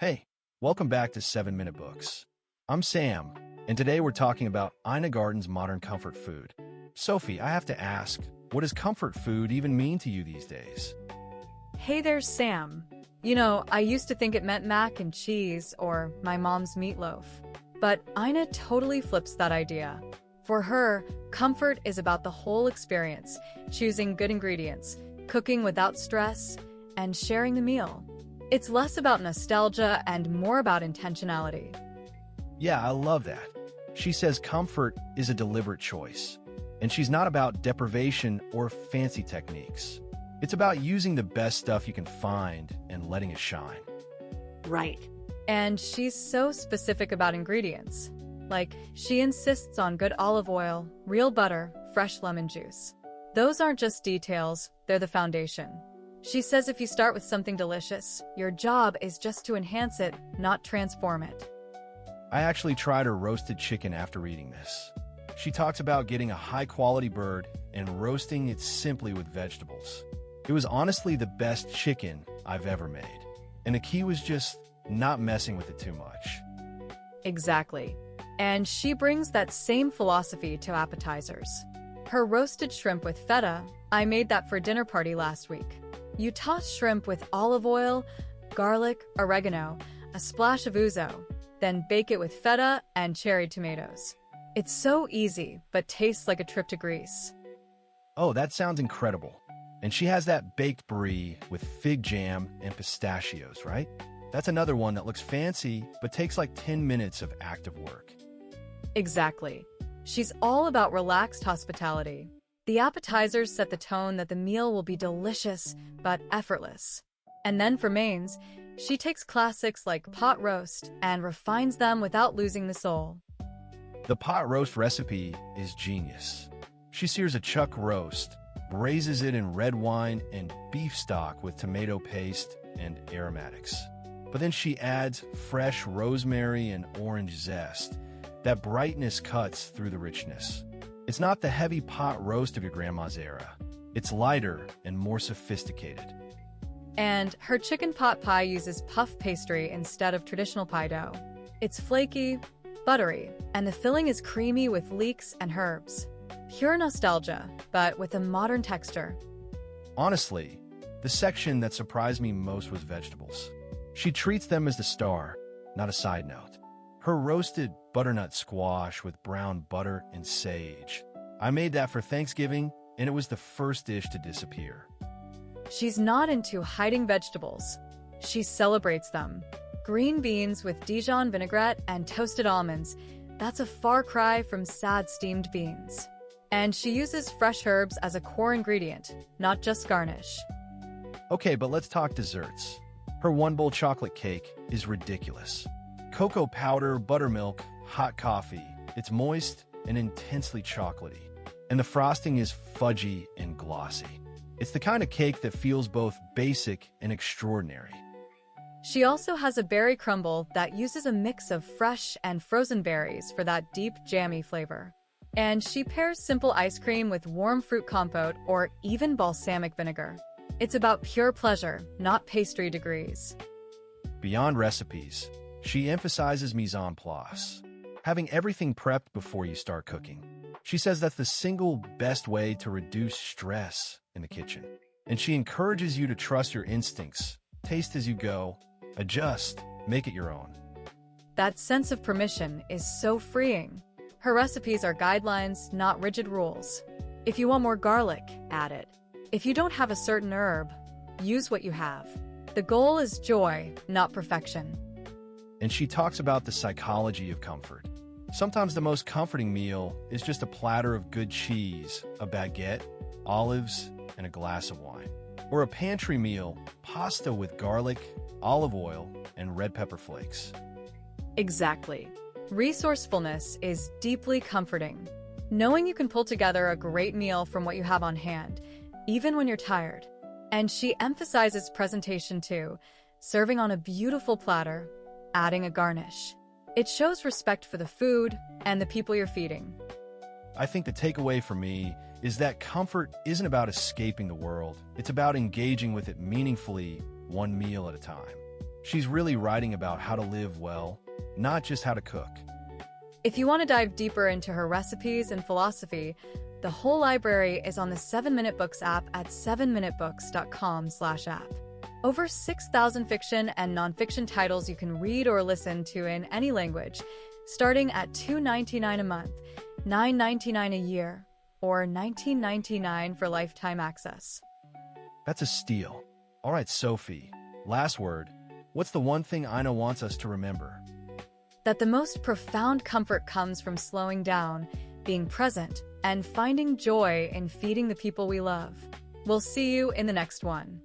Hey, welcome back to 7 Minute Books. I'm Sam, and today we're talking about Ina Garten's modern comfort food. Sophie, I have to ask, what does comfort food even mean to you these days? Hey there, Sam. I used to think it meant mac and cheese or my mom's meatloaf. But Ina totally flips that idea. For her, comfort is about the whole experience, choosing good ingredients, cooking without stress, and sharing the meal. It's less about nostalgia and more about intentionality. Yeah, I love that. She says comfort is a deliberate choice, and she's not about deprivation or fancy techniques. It's about using the best stuff you can find and letting it shine. Right. And she's so specific about ingredients. Like, she insists on good olive oil, real butter, fresh lemon juice. Those aren't just details, they're the foundation. She says if you start with something delicious, your job is just to enhance it, not transform it. I actually tried her roasted chicken after reading this. She talks about getting a high-quality bird and roasting it simply with vegetables. It was honestly the best chicken I've ever made. And the key was just not messing with it too much. Exactly. And she brings that same philosophy to appetizers. Her roasted shrimp with feta, I made that for a dinner party last week. You toss shrimp with olive oil, garlic, oregano, a splash of ouzo, then bake it with feta and cherry tomatoes. It's so easy, but tastes like a trip to Greece. Oh, that sounds incredible. And she has that baked brie with fig jam and pistachios, right? That's another one that looks fancy, but takes like 10 minutes of active work. Exactly. She's all about relaxed hospitality. The appetizers set the tone that the meal will be delicious, but effortless. And then for mains, she takes classics like pot roast and refines them without losing the soul. The pot roast recipe is genius. She sears a chuck roast, braises it in red wine and beef stock with tomato paste and aromatics. But then she adds fresh rosemary and orange zest. That brightness cuts through the richness. It's not the heavy pot roast of your grandma's era. It's lighter and more sophisticated. And her chicken pot pie uses puff pastry instead of traditional pie dough. It's flaky, buttery, and the filling is creamy with leeks and herbs. Pure nostalgia, but with a modern texture. Honestly, the section that surprised me most was vegetables. She treats them as the star, not a side note. Her roasted butternut squash with brown butter and sage. I made that for Thanksgiving, and it was the first dish to disappear. She's not into hiding vegetables. She celebrates them. Green beans with Dijon vinaigrette and toasted almonds. That's a far cry from sad steamed beans. And she uses fresh herbs as a core ingredient, not just garnish. Okay, but let's talk desserts. Her one-bowl chocolate cake is ridiculous. Cocoa powder, buttermilk, hot coffee. It's moist and intensely chocolatey. And the frosting is fudgy and glossy. It's the kind of cake that feels both basic and extraordinary. She also has a berry crumble that uses a mix of fresh and frozen berries for that deep, jammy flavor. And she pairs simple ice cream with warm fruit compote or even balsamic vinegar. It's about pure pleasure, not pastry degrees. Beyond recipes, she emphasizes mise en place, having everything prepped before you start cooking. She says that's the single best way to reduce stress in the kitchen. And she encourages you to trust your instincts, taste as you go, adjust, make it your own. That sense of permission is so freeing. Her recipes are guidelines, not rigid rules. If you want more garlic, add it. If you don't have a certain herb, use what you have. The goal is joy, not perfection. And she talks about the psychology of comfort. Sometimes the most comforting meal is just a platter of good cheese, a baguette, olives, and a glass of wine. Or a pantry meal, pasta with garlic, olive oil, and red pepper flakes. Exactly. Resourcefulness is deeply comforting. Knowing you can pull together a great meal from what you have on hand, even when you're tired. And she emphasizes presentation too, serving on a beautiful platter, adding a garnish. It shows respect for the food and the people you're feeding. I think the takeaway for me is that comfort isn't about escaping the world. It's about engaging with it meaningfully, one meal at a time. She's really writing about how to live well, not just how to cook. If you want to dive deeper into her recipes and philosophy, the whole library is on the 7-Minute Books app at 7minutebooks.com/app. Over 6,000 fiction and nonfiction titles you can read or listen to in any language, starting at $2.99 a month, $9.99 a year, or $19.99 for lifetime access. That's a steal. All right, Sophie, last word. What's the one thing Ina wants us to remember? That the most profound comfort comes from slowing down, being present, and finding joy in feeding the people we love. We'll see you in the next one.